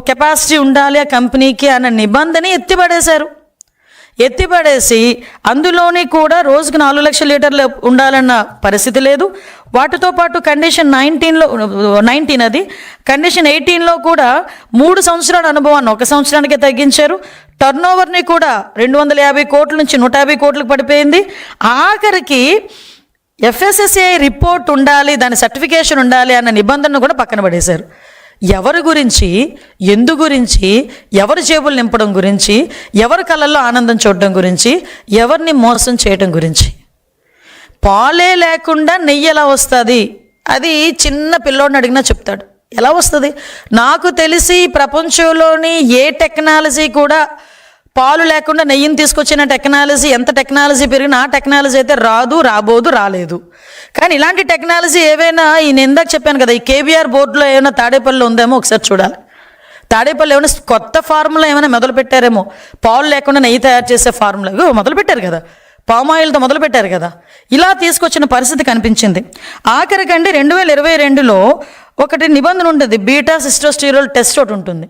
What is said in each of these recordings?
Capacity ఉండాలి ఆ కంపెనీకి అన్న నిబంధన ఎత్తిపడేసి అందులోని కూడా రోజుకు 4 లక్షల లీటర్లు ఉండాలన్న పరిస్థితి లేదు. వాటితో పాటు కండిషన్ 19 అది కండిషన్ 18లో కూడా 3 సంవత్సరాల అనుభవాన్ని 1 సంవత్సరానికే తగ్గించారు. టర్న్ ఓవర్ని కూడా 250 కోట్ల నుంచి 150 కోట్లకు పడిపోయింది. ఆఖరికి FSSAI రిపోర్ట్ ఉండాలి, దాని సర్టిఫికేషన్ ఉండాలి అన్న నిబంధనను కూడా పక్కన పడేశారు. ఎవరి గురించి, ఎందు గురించి, ఎవరి జేబులు నింపడం గురించి, ఎవరి కళ్ళల్లో ఆనందం చూడడం గురించి, ఎవరిని మోసం చేయడం గురించి. పాలే లేకుండా నెయ్యి ఎలా వస్తుంది? అది చిన్న పిల్లోడిని అడిగినా చెప్తాడు. ఎలా వస్తుంది? నాకు తెలిసి ప్రపంచంలోని ఏ టెక్నాలజీ కూడా పాలు లేకుండా నెయ్యిని తీసుకొచ్చిన టెక్నాలజీ, ఎంత టెక్నాలజీ పెరిగినా ఆ టెక్నాలజీ అయితే రాబోదు, రాలేదు. కానీ ఇలాంటి టెక్నాలజీ ఏవైనా నేను ఇందాక చెప్పాను కదా, ఈ KBR బోర్డులో ఏమైనా తాడేపల్లిలో ఉందేమో ఒకసారి చూడాలి. తాడేపల్లి ఏమైనా కొత్త ఫార్ములా ఏమైనా మొదలు పెట్టారేమో, పాలు లేకుండా నెయ్యి తయారు చేసే ఫార్ములా మొదలు పెట్టారు కదా, పామ్ ఆయిల్తో మొదలు పెట్టారు కదా. ఇలా తీసుకొచ్చిన పరిస్థితి కనిపించింది. ఆఖరికండి 2022లో ఒకటి నిబంధన ఉంటుంది, బీటా సిస్టోస్టిరోల్ టెస్ట్ ఒకటి ఉంటుంది.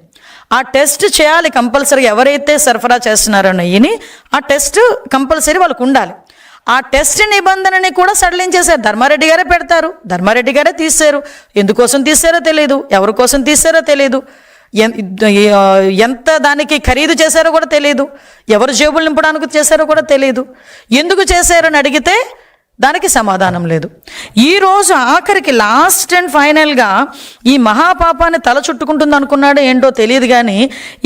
ఆ టెస్ట్ చేయాలి కంపల్సరీ. ఎవరైతే సరఫరా చేస్తున్నారో నెయ్యిని ఆ టెస్ట్ కంపల్సరీ వాళ్ళకు ఉండాలి. ఆ టెస్ట్ నిబంధనని కూడా సడలించేశారు. ధర్మారెడ్డి గారే పెడతారు, ధర్మారెడ్డి గారే తీశారు. ఎందుకోసం తీశారో తెలియదు, ఎవరి కోసం తీశారో తెలియదు, ఎంత దానికి ఖరీదు చేశారో కూడా తెలియదు, ఎవరు జేబులు నింపడానికి చేశారో కూడా తెలియదు. ఎందుకు చేశారని అడిగితే దానికి సమాధానం లేదు. ఈరోజు ఆఖరికి లాస్ట్ అండ్ ఫైనల్గా ఈ మహాపాపాన్ని తల చుట్టుకుంటుంది అనుకున్నాడు ఏంటో తెలియదు. కానీ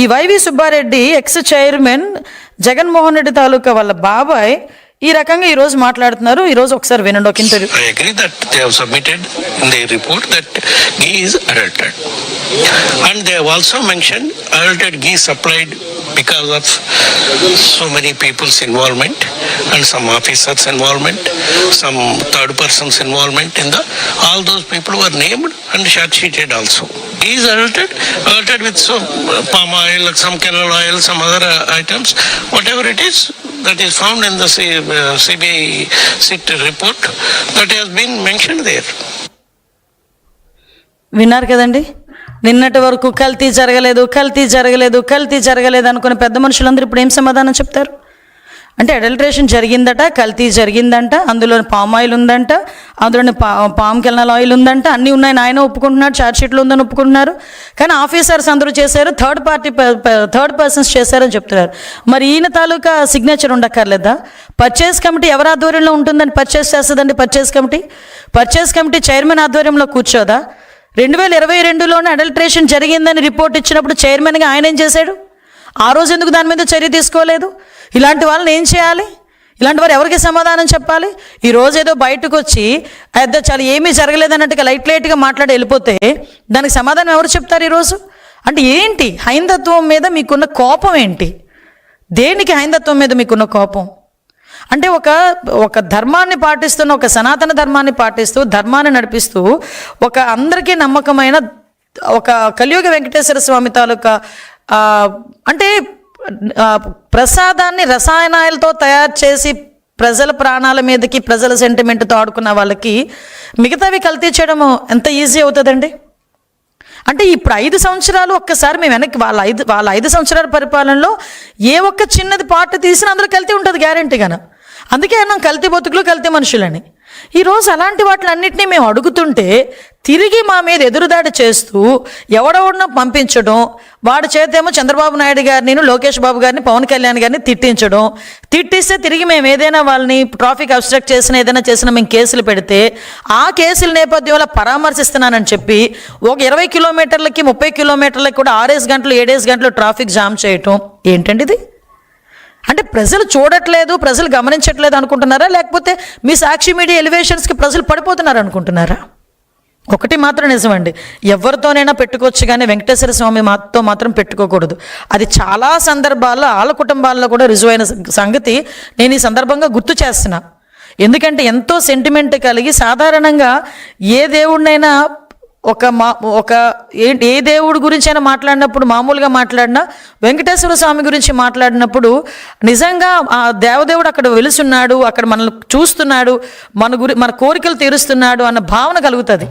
ఈ YV Subbareddy ex chairman Jaganmohan Reddy తాలూకా వాళ్ళ బాబాయ్ ఈ రకంగా ఈరోజు మాట్లాడుతున్నారు. ఈరోజు ఒకసారి వినండి ఒక interview. I agree that they have submitted in their report that ghee is adulterated, and they have also mentioned adulterated ghee supplied because of so many people's involvement and some officers involvement, some third persons involvement in the all those people were named and charge sheeted also. Ghee is adulterated with some palm oil, some canola oil, some other items, whatever it is that is found in the CBI SIT report that has been mentioned there. విన్నారు కదండి, నిన్నటి వరకు కల్తీ జరగలేదు అనుకున్న పెద్ద మనుషులందరూ ఇప్పుడు ఏం సమాధానం చెప్తారు? అంటే అడల్ట్రేషన్ జరిగిందట, కల్తీ జరిగిందంట, అందులో పామ్ ఆయిల్ ఉందంట, అందులోని పామ్ కెనాల్ ఆయిల్ ఉందంట, అన్నీ ఉన్నాయని ఆయన ఒప్పుకుంటున్నాడు, ఛార్జ్ షీట్లు ఉందని ఒప్పుకుంటున్నారు. కానీ ఆఫీసర్స్ అందరూ చేశారు, థర్డ్ పర్సన్స్ చేశారని చెప్తున్నారు. మరి ఈయన తాలూకా సిగ్నేచర్ ఉండక్కర్లేదా? పర్చేస్ కమిటీ ఎవరి ఆధ్వర్యంలో ఉంటుందని పర్చేస్ చేస్తుందండి? పర్చేస్ కమిటీ చైర్మన్ ఆధ్వర్యంలో కూర్చోదా? 2022లోనే అడల్ట్రేషన్ జరిగిందని రిపోర్ట్ ఇచ్చినప్పుడు చైర్మన్గా ఆయన ఏం చేశాడు? ఆ రోజు ఎందుకు దాని మీద చర్య తీసుకోలేదు? ఇలాంటి వాళ్ళని ఏం చేయాలి? ఇలాంటి వారు ఎవరికి సమాధానం చెప్పాలి? ఈరోజు ఏదో బయటకు వచ్చి చాలా ఏమీ జరగలేదన్నట్టుగా లైట్గా మాట్లాడి వెళ్ళిపోతే దానికి సమాధానం ఎవరు చెప్తారు ఈరోజు? అంటే ఏంటి హైందత్వం మీద మీకున్న కోపం ఏంటి? దేనికి హైందత్వం మీద మీకున్న కోపం? అంటే ఒక ధర్మాన్ని పాటిస్తున్న, ఒక సనాతన ధర్మాన్ని పాటిస్తూ, ధర్మాన్ని నడిపిస్తూ, ఒక అందరికీ నమ్మకమైన ఒక కలియుగ వెంకటేశ్వర స్వామి తాలూకా అంటే ప్రసాదాన్ని రసాయనాలతో తయారు చేసి ప్రజల ప్రాణాల మీదకి, ప్రజల సెంటిమెంట్తో ఆడుకున్న వాళ్ళకి మిగతావి కల్తీ చేయడం ఎంత ఈజీ అవుతుందండి? అంటే ఇప్పుడు 5 సంవత్సరాలు ఒక్కసారి మేము వెనక్కి వాళ్ళ 5 సంవత్సరాల పరిపాలనలో ఏ ఒక్క చిన్నది పార్ట్ తీసినా అందులో కల్తీ ఉంటుంది గ్యారెంటీగాను. అందుకే అన్నాం కల్తీ బతుకులు, కల్తీ మనుషులని. ఈరోజు అలాంటి వాటిలన్నింటినీ మేము అడుగుతుంటే తిరిగి మా మీద ఎదురుదాడి చేస్తూ ఎవడెవడనో పంపించడం, వాడి చేతేమో చంద్రబాబు నాయుడు గారిని, లోకేష్ బాబు గారిని, పవన్ కళ్యాణ్ గారిని తిట్టిస్తే తిరిగి మేము ఏదైనా వాళ్ళని ట్రాఫిక్ అబ్స్ట్రక్ట్ చేసినా ఏదైనా చేసినా మేము కేసులు పెడితే ఆ కేసుల నేపథ్యంలో పరామర్శిస్తున్నానని చెప్పి ఒక 20 కిలోమీటర్లకి 30 కిలోమీటర్లకి కూడా 6 గంటలు 7 గంటలు ట్రాఫిక్ జామ్ చేయటం ఏంటండి ఇది? అంటే ప్రజలు చూడట్లేదు, ప్రజలు గమనించట్లేదు అనుకుంటున్నారా? లేకపోతే మీ సాక్షి మీడియా ఎలివేషన్స్కి ప్రజలు పడిపోతున్నారు అనుకుంటున్నారా? ఒకటి మాత్రం నిజమండి, ఎవరితోనైనా పెట్టుకోవచ్చు కానీ వెంకటేశ్వర స్వామి మాతో మాత్రం పెట్టుకోకూడదు. అది చాలా సందర్భాల్లో వాళ్ళ కుటుంబాల్లో కూడా రుజువైన సంగతి నేను ఈ సందర్భంగా గుర్తు చేస్తున్నా. ఎందుకంటే ఎంతో సెంటిమెంట్ కలిగి సాధారణంగా ఏ దేవుడినైనా ఏ దేవుడి గురించి అయినా మాట్లాడినప్పుడు, మామూలుగా మాట్లాడినా వెంకటేశ్వర స్వామి గురించి మాట్లాడినప్పుడు నిజంగా ఆ దేవదేవుడు అక్కడ వెలుసున్నాడు, అక్కడ మనల్ని చూస్తున్నాడు, మన కోరికలు తీరుస్తున్నాడు అన్న భావన కలుగుతుంది.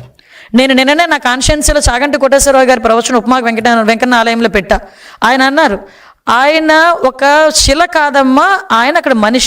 నేను నిన్ననే నా కాన్షియన్స్లో చాగంటి కోటేశ్వరరావు గారి ప్రవచన ఉపమా వెంకన్న ఆలయంలో పెట్టా. ఆయన అన్నారు, ఆయన ఒక శిల కాదమ్మా, ఆయన అక్కడ మనిషి.